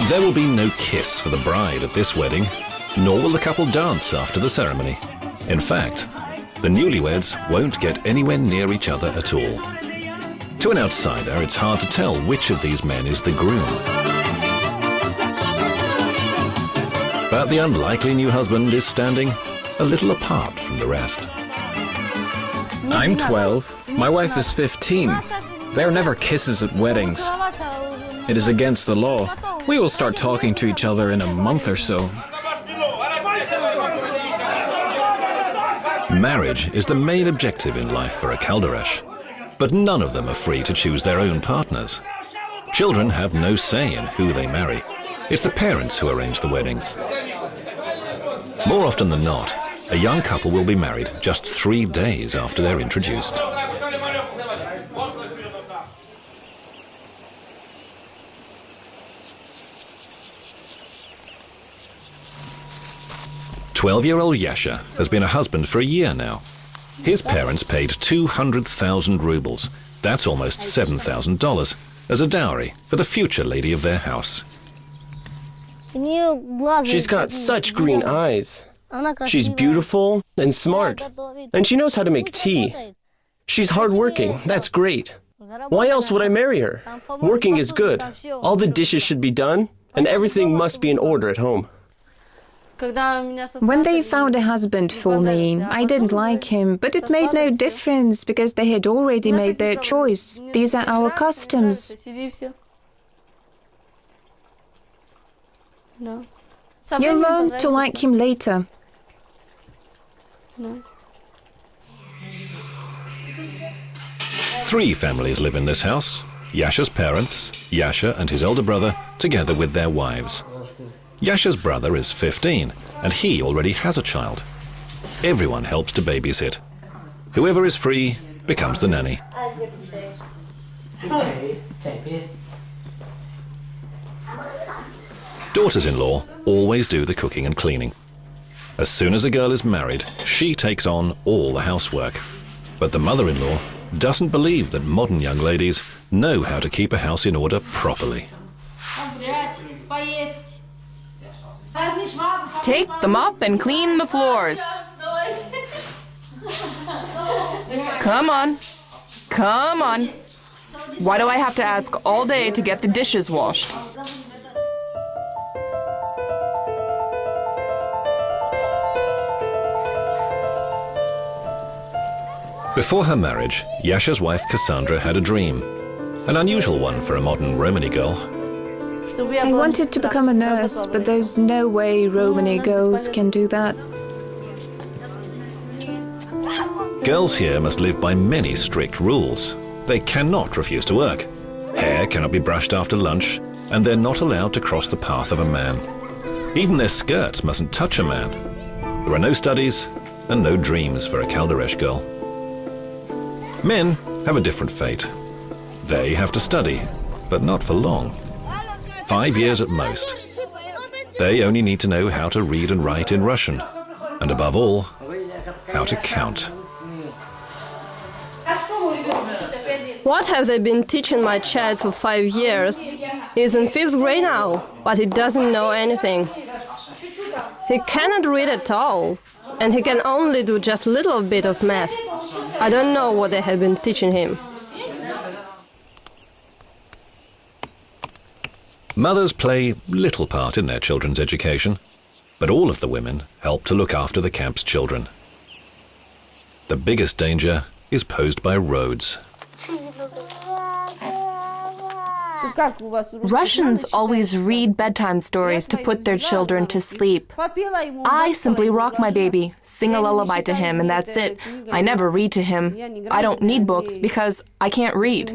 There will be no kiss for the bride at this wedding, nor will the couple dance after the ceremony. In fact, the newlyweds won't get anywhere near each other at all. To an outsider, it's hard to tell which of these men is the groom. But the unlikely new husband is standing a little apart from the rest. I'm 12. My wife is 15. There are never kisses at weddings. It is against the law. We will start talking to each other in a month or so. Marriage is the main objective in life for a Calderesh, but none of them are free to choose their own partners. Children have no say in who they marry. It's the parents who arrange the weddings. More often than not, a young couple will be married just 3 days after they're introduced. "12-year-old Yasha has been a husband for a year now. His parents paid 200,000 rubles, that's almost $7,000, as a dowry for the future lady of their house. She's got such green eyes. She's beautiful and smart, and she knows how to make tea. She's hardworking, that's great. Why else would I marry her? Working is good. All the dishes should be done, and everything must be in order at home." When they found a husband for me, I didn't like him, but it made no difference because they had already made their choice. These are our customs. You'll learn to like him later. Three families live in this house: Yasha's parents, Yasha and his elder brother, together with their wives. Yasha's brother is 15, and he already has a child. Everyone helps to babysit. Whoever is free becomes the nanny. Daughters-in-law always do the cooking and cleaning. As soon as a girl is married, she takes on all the housework. But the mother-in-law doesn't believe that modern young ladies know how to keep a house in order properly. Take the mop and clean the floors. Come on. Come on. Why do I have to ask all day to get the dishes washed? Before her marriage, Yasha's wife Cassandra had a dream, an unusual one for a modern Romany girl. I wanted to become a nurse, but there's no way Romany girls can do that. Girls here must live by many strict rules. They cannot refuse to work. Hair cannot be brushed after lunch, and they're not allowed to cross the path of a man. Even their skirts mustn't touch a man. There are no studies and no dreams for a Calderesh girl. Men have a different fate. They have to study, but not for long. 5 years at most. They only need to know how to read and write in Russian, and above all, how to count. What have they been teaching my child for 5 years? He's in 5th grade now, but he doesn't know anything. He cannot read at all, and he can only do just a little bit of math. I don't know what they have been teaching him. Mothers play little part in their children's education, but all of the women help to look after the camp's children. The biggest danger is posed by roads. Russians always read bedtime stories to put their children to sleep. I simply rock my baby, sing a lullaby to him, and that's it. I never read to him. I don't need books because I can't read.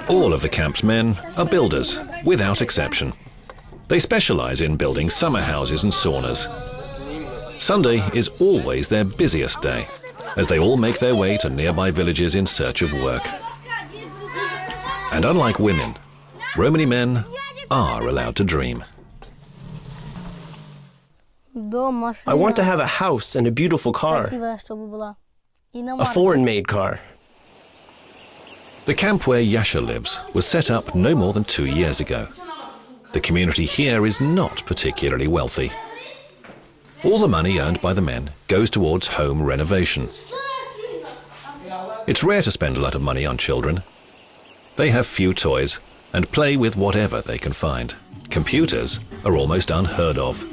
All of the camp's men are builders, without exception. They specialize in building summer houses and saunas. Sunday is always their busiest day, as they all make their way to nearby villages in search of work. And unlike women, Romany men are allowed to dream. I want to have a house and a beautiful car. A foreign-made car. The camp where Yasha lives was set up no more than 2 years ago. The community here is not particularly wealthy. All the money earned by the men goes towards home renovation. It's rare to spend a lot of money on children. They have few toys and play with whatever they can find. Computers are almost unheard of.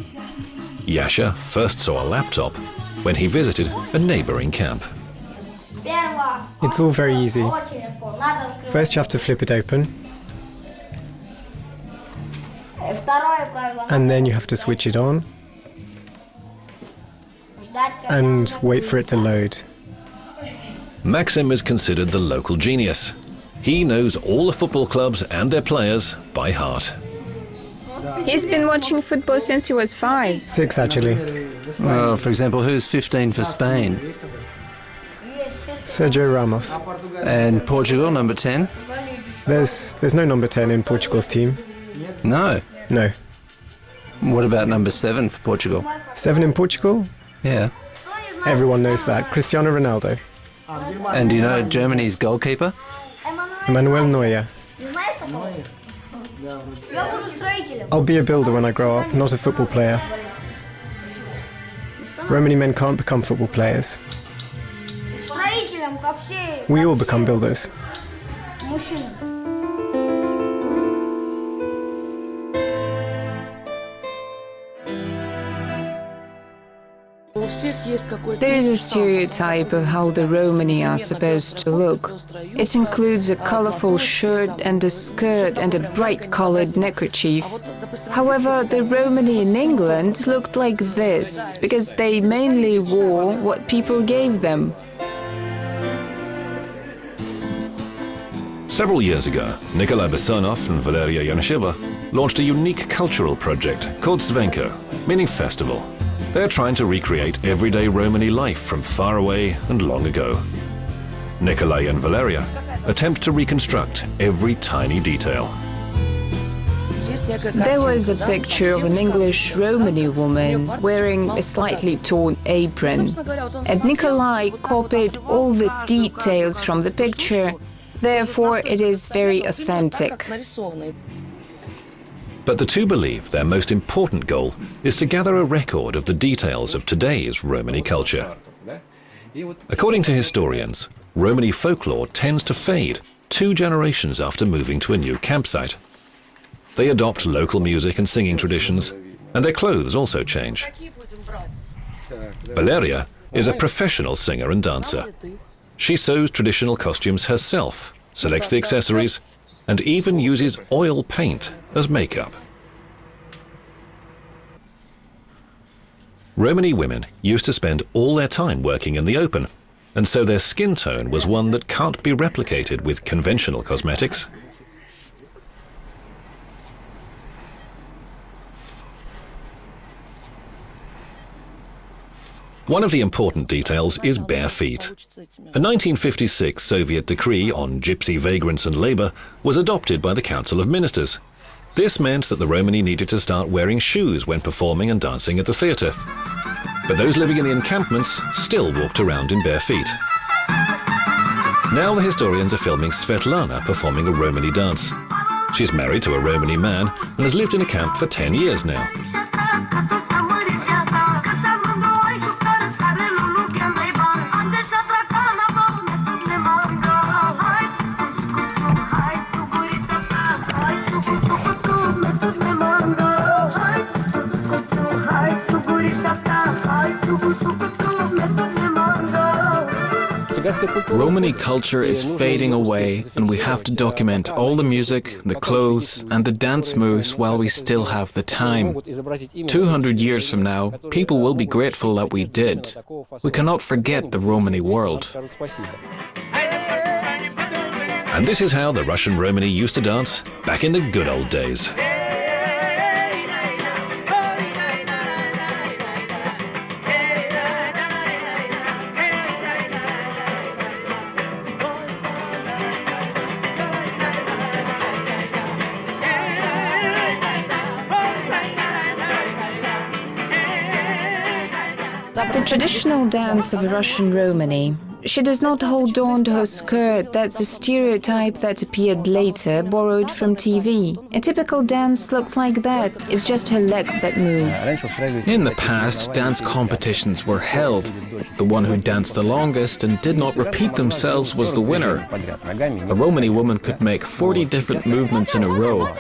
Yasha first saw a laptop when he visited a neighboring camp. It's all very easy. First you have to flip it open, and then you have to switch it on and wait for it to load. Maxim is considered the local genius. He knows all the football clubs and their players by heart. He's been watching football since he was 5. 6 actually. For example, who's 15 for Spain? Sergio Ramos. And Portugal, number 10? There's no number 10 in Portugal's team. No. No. What about number 7 for Portugal? 7 in Portugal? Yeah. Everyone knows that. Cristiano Ronaldo. And do you know Germany's goalkeeper? Emmanuel Neuer. I'll be a builder when I grow up, not a football player. Romany men can't become football players. We all become builders. There is a stereotype of how the Romani are supposed to look. It includes a colorful shirt and a skirt and a bright-colored neckerchief. However, the Romani in England looked like this because they mainly wore what people gave them. Several years ago, Nikolai Besonov and Valeria Yanisheva launched a unique cultural project called Svenko, meaning festival. They're trying to recreate everyday Romani life from far away and long ago. Nikolai and Valeria attempt to reconstruct every tiny detail. There was a picture of an English Romani woman wearing a slightly torn apron, and Nikolai copied all the details from the picture. Therefore, it is very authentic. But the two believe their most important goal is to gather a record of the details of today's Romani culture. According to historians, Romani folklore tends to fade 2 generations after moving to a new campsite. They adopt local music and singing traditions, and their clothes also change. Valeria is a professional singer and dancer. She sews traditional costumes herself, selects the accessories, and even uses oil paint as makeup. Romani women used to spend all their time working in the open, and so their skin tone was one that can't be replicated with conventional cosmetics. One of the important details is bare feet. A 1956 Soviet decree on gypsy vagrants and labor was adopted by the Council of Ministers. This meant that the Romani needed to start wearing shoes when performing and dancing at the theatre. But those living in the encampments still walked around in bare feet. Now the historians are filming Svetlana performing a Romani dance. She's married to a Romani man and has lived in a camp for 10 years now. Romani culture is fading away, and we have to document all the music, the clothes, and the dance moves while we still have the time. 200 years from now, people will be grateful that we did. We cannot forget the Romani world. And this is how the Russian Romani used to dance back in the good old days. The traditional dance of Russian Romani She does not hold on to her skirt. That's a stereotype that appeared later, borrowed from TV. A typical dance looked like that. It's just her legs that move. In the past, dance competitions were held. The one who danced the longest and did not repeat themselves was the winner. A Romany woman could make 40 different movements in a row.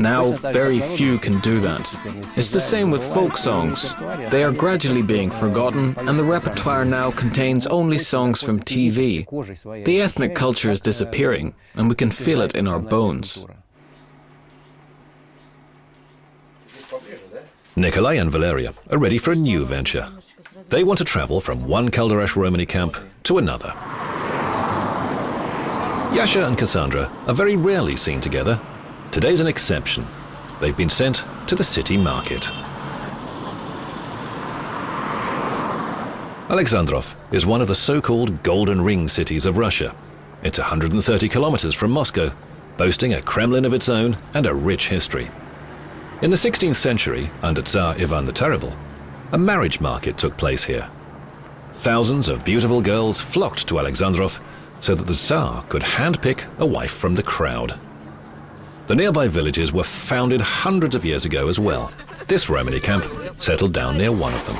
Now, very few can do that. It's the same with folk songs. They are gradually being forgotten, and the repertoire now contains only songs from TV. The ethnic culture is disappearing, and we can feel it in our bones. Nikolai and Valeria are ready for a new venture. They want to travel from one Calderesh Romany camp to another. Yasha and Cassandra are very rarely seen together. Today's an exception. They've been sent to the city market. Alexandrov is one of the so-called Golden Ring cities of Russia. It's 130 kilometers from Moscow, boasting a Kremlin of its own and a rich history. In the 16th century, under Tsar Ivan the Terrible, a marriage market took place here. Thousands of beautiful girls flocked to Alexandrov so that the Tsar could handpick a wife from the crowd. The nearby villages were founded hundreds of years ago as well. This Romany camp settled down near one of them.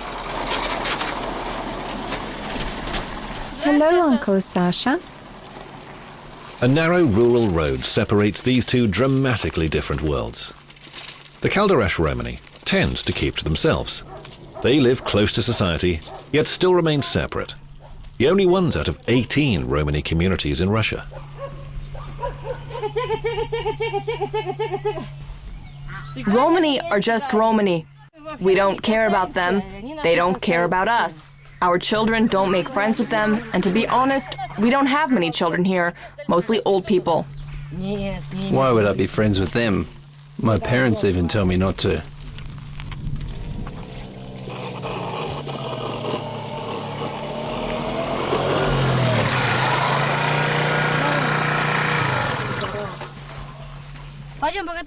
Hello, Uncle Sasha. A narrow rural road separates these two dramatically different worlds. The Calderesh Romany tend to keep to themselves. They live close to society, yet still remain separate. The only ones out of 18 Romany communities in Russia. Romany are just Romany. We don't care about them. They don't care about us. Our children don't make friends with them, and to be honest, we don't have many children here, mostly old people. Why would I be friends with them? My parents even tell me not to.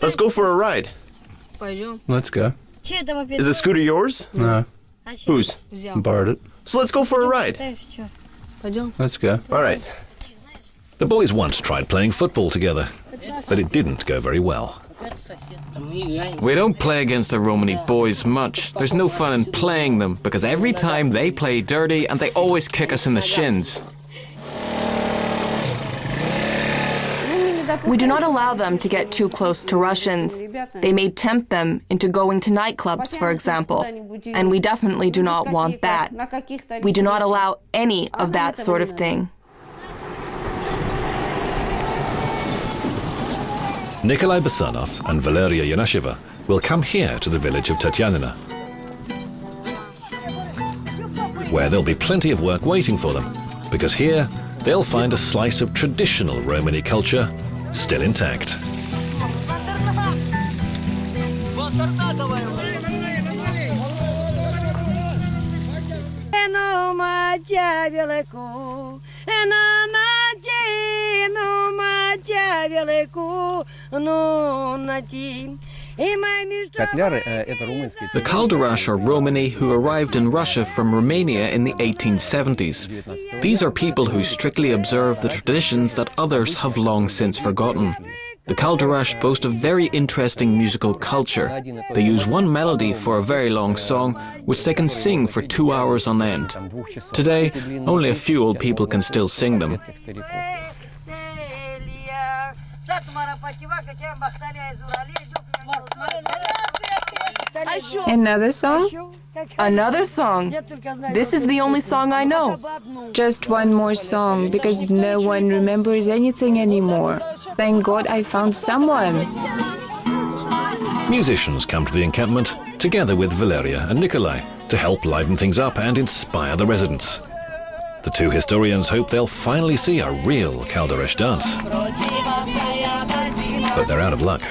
Let's go for a ride. Let's go. Is the scooter yours? No, Whose? borrowed it. So let's go for a ride. Let's go. All right. The boys once tried playing football together, but it didn't go very well. We don't play against the Romany boys much. There's no fun in playing them, because every time they play dirty and they always kick us in the shins. We do not allow them to get too close to Russians. They may tempt them into going to nightclubs, for example, and we definitely do not want that. We do not allow any of that sort of thing. Nikolai Basanov and Valeria Yanasheva will come here to the village of Tatyanina, where there'll be plenty of work waiting for them, because here they'll find a slice of traditional Romany culture still intact. The Calderesh are Romany who arrived in Russia from Romania in the 1870s. These are people who strictly observe the traditions that others have long since forgotten. The Calderesh boast a very interesting musical culture. They use one melody for a very long song, which they can sing for 2 hours on end. Today, only a few old people can still sing them. Another song? Another song. This is the only song I know. Just one more song, because no one remembers anything anymore. Thank God I found someone. Musicians come to the encampment together with Valeria and Nikolai to help liven things up and inspire the residents. The two historians hope they'll finally see a real Calderesh dance. But they're out of luck.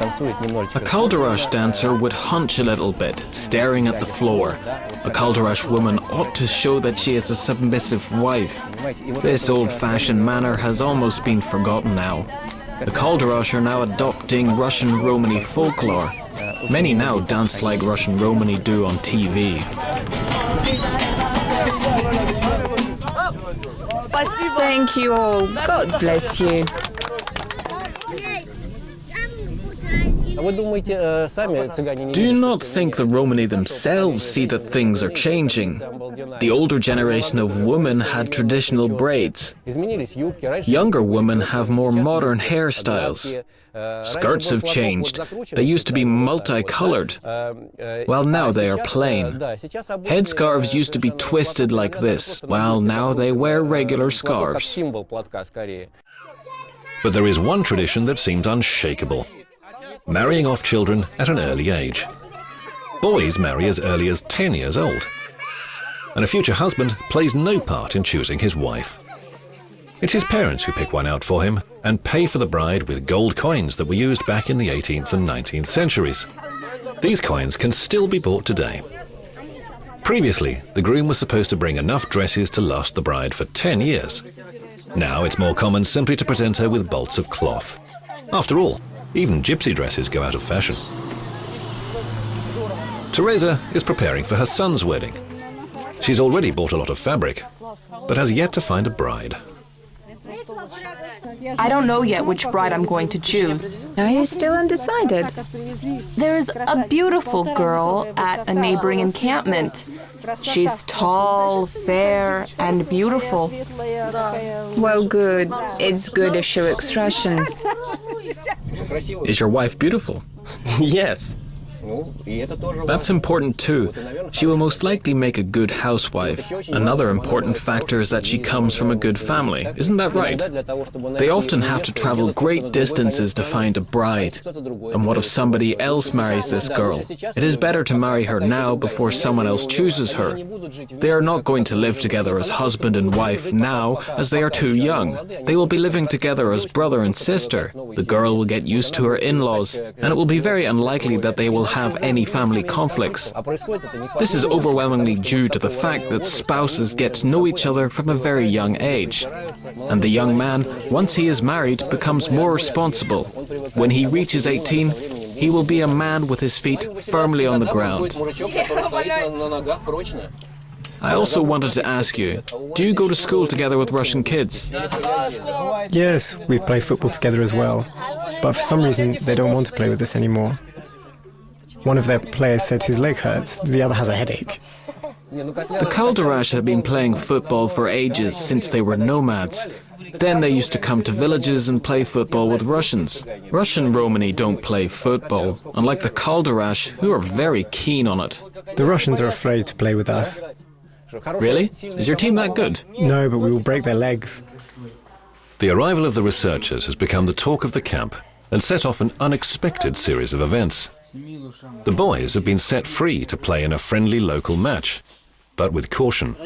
A kaldarush dancer would hunch a little bit, staring at the floor. A kaldarush woman ought to show that she is a submissive wife. This old-fashioned manner has almost been forgotten now. The kaldarush are now adopting Russian Romany folklore. Many now dance like Russian Romany do on TV. Thank you all. God bless you. Do you not think the Romany themselves see that things are changing? The older generation of women had traditional braids. Younger women have more modern hairstyles. Skirts have changed. They used to be multicolored. Well, now they are plain. Headscarves used to be twisted like this, while now they wear regular scarves. But there is one tradition that seems unshakable: marrying off children at an early age. Boys marry as early as 10 years old, and a future husband plays no part in choosing his wife. It's his parents who pick one out for him and pay for the bride with gold coins that were used back in the 18th and 19th centuries. These coins can still be bought today. Previously, the groom was supposed to bring enough dresses to last the bride for 10 years. Now it's more common simply to present her with bolts of cloth. After all, even gypsy dresses go out of fashion. Teresa is preparing for her son's wedding. She's already bought a lot of fabric, but has yet to find a bride. I don't know yet which bride I'm going to choose. Are you still undecided? There's a beautiful girl at a neighboring encampment. She's tall, fair, and beautiful. Well, good. It's good if she looks Russian. Is your wife beautiful? Yes. That's important too. She will most likely make a good housewife. Another important factor is that she comes from a good family. Isn't that right? They often have to travel great distances to find a bride. And what if somebody else marries this girl? It is better to marry her now before someone else chooses her. They are not going to live together as husband and wife now, as they are too young. They will be living together as brother and sister. The girl will get used to her in-laws, and it will be very unlikely that they will have any family conflicts. This is overwhelmingly due to the fact that spouses get to know each other from a very young age. And the young man, once he is married, becomes more responsible. When he reaches 18, he will be a man with his feet firmly on the ground. I also wanted to ask you, do you go to school together with Russian kids? Yes, we play football together as well. But for some reason, they don't want to play with us anymore. One of their players said his leg hurts, the other has a headache. The Kalderash have been playing football for ages, since they were nomads. Then they used to come to villages and play football with Russians. Russian Romany don't play football, unlike the Kalderash, who are very keen on it. The Russians are afraid to play with us. Really? Is your team that good? No, but we will break their legs. The arrival of the researchers has become the talk of the camp and set off an unexpected series of events. The boys have been set free to play in a friendly local match, but with caution.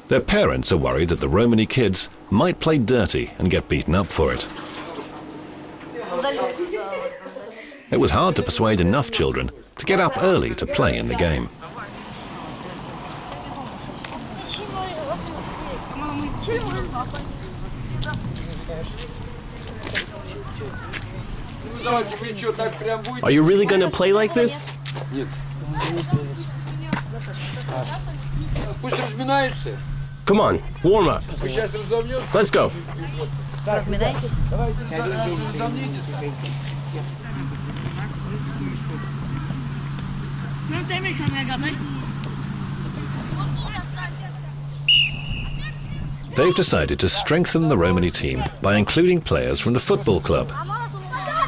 Their parents are worried that the Romany kids might play dirty and get beaten up for it. It was hard to persuade enough children to get up early to play in the game. Are you really going to play like this? Come on, warm up. Let's go. They've decided to strengthen the Romany team by including players from the football club.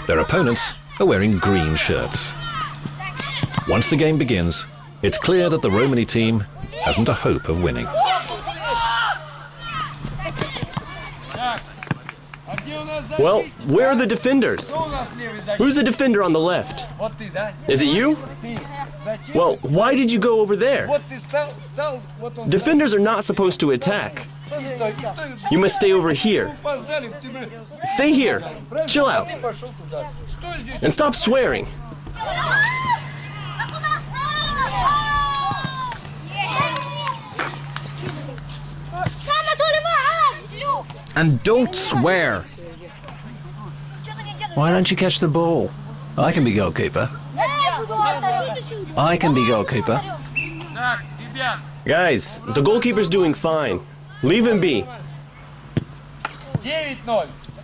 Their opponents are wearing green shirts. Once the game begins, it's clear that the Romany team hasn't a hope of winning. Well, where are the defenders? Who's the defender on the left? Is it you? Well, why did you go over there? Defenders are not supposed to attack. You must stay over here. Stay here. Chill out. And stop swearing. And don't swear. Why don't you catch the ball? I can be goalkeeper. I can be goalkeeper. Guys, the goalkeeper's doing fine. Leave him be.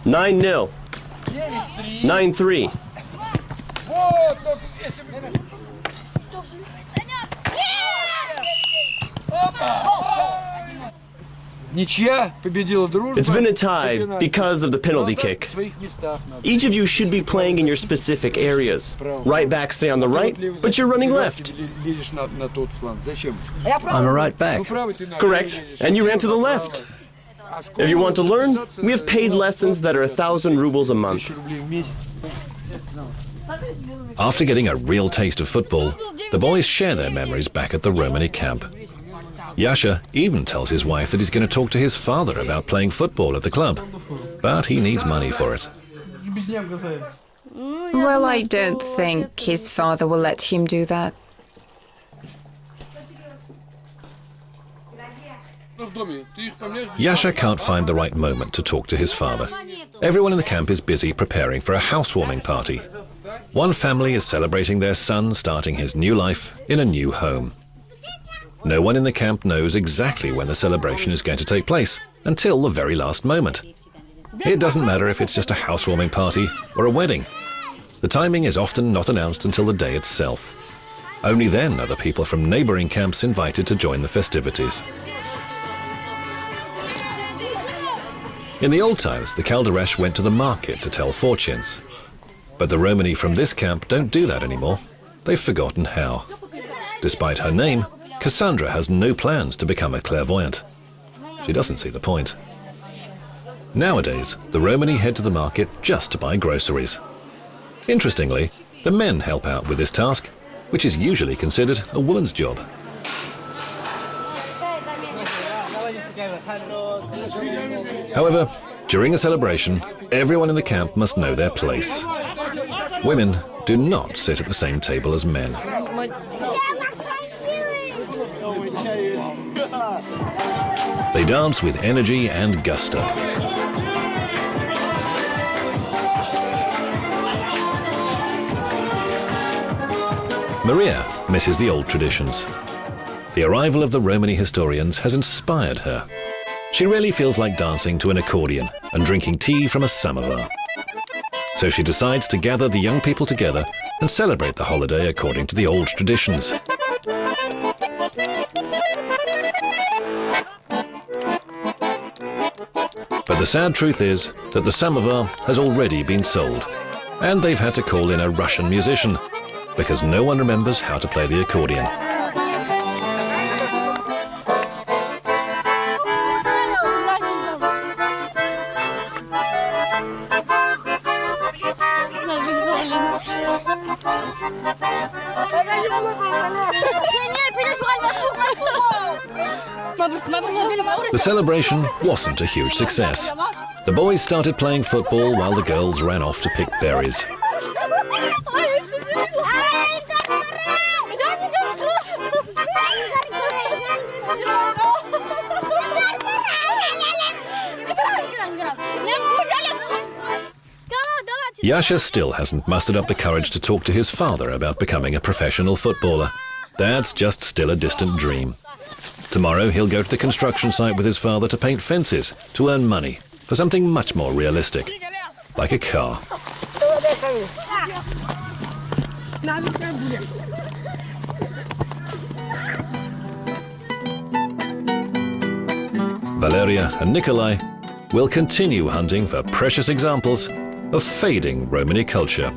9-0. 9-3. It's been a tie because of the penalty kick. Each of you should be playing in your specific areas. Right back stay on the right, but you're running left. I'm a right back. Correct, and you ran to the left. If you want to learn, we have paid lessons that are 1,000 rubles a month. After getting a real taste of football, the boys share their memories back at the Romany camp. Yasha even tells his wife that he's going to talk to his father about playing football at the club, but he needs money for it. Well, I don't think his father will let him do that. Yasha can't find the right moment to talk to his father. Everyone in the camp is busy preparing for a housewarming party. One family is celebrating their son starting his new life in a new home. No one in the camp knows exactly when the celebration is going to take place, until the very last moment. It doesn't matter if it's just a housewarming party or a wedding. The timing is often not announced until the day itself. Only then are the people from neighboring camps invited to join the festivities. In the old times, the Calderesh went to the market to tell fortunes. But the Romany from this camp don't do that anymore. They've forgotten how. Despite her name, Cassandra has no plans to become a clairvoyant. She doesn't see the point. Nowadays, the Romany head to the market just to buy groceries. Interestingly, the men help out with this task, which is usually considered a woman's job. However, during a celebration, everyone in the camp must know their place. Women do not sit at the same table as men. They dance with energy and gusto. Maria misses the old traditions. The arrival of the Romany historians has inspired her. She really feels like dancing to an accordion and drinking tea from a samovar. So she decides to gather the young people together and celebrate the holiday according to the old traditions. But the sad truth is that the samovar has already been sold, and they've had to call in a Russian musician, because no one remembers how to play the accordion. The celebration wasn't a huge success. The boys started playing football while the girls ran off to pick berries. Yasha still hasn't mustered up the courage to talk to his father about becoming a professional footballer. That's just still a distant dream. Tomorrow he'll go to the construction site with his father to paint fences, to earn money, for something much more realistic, like a car. Valeria and Nikolai will continue hunting for precious examples of fading Romany culture.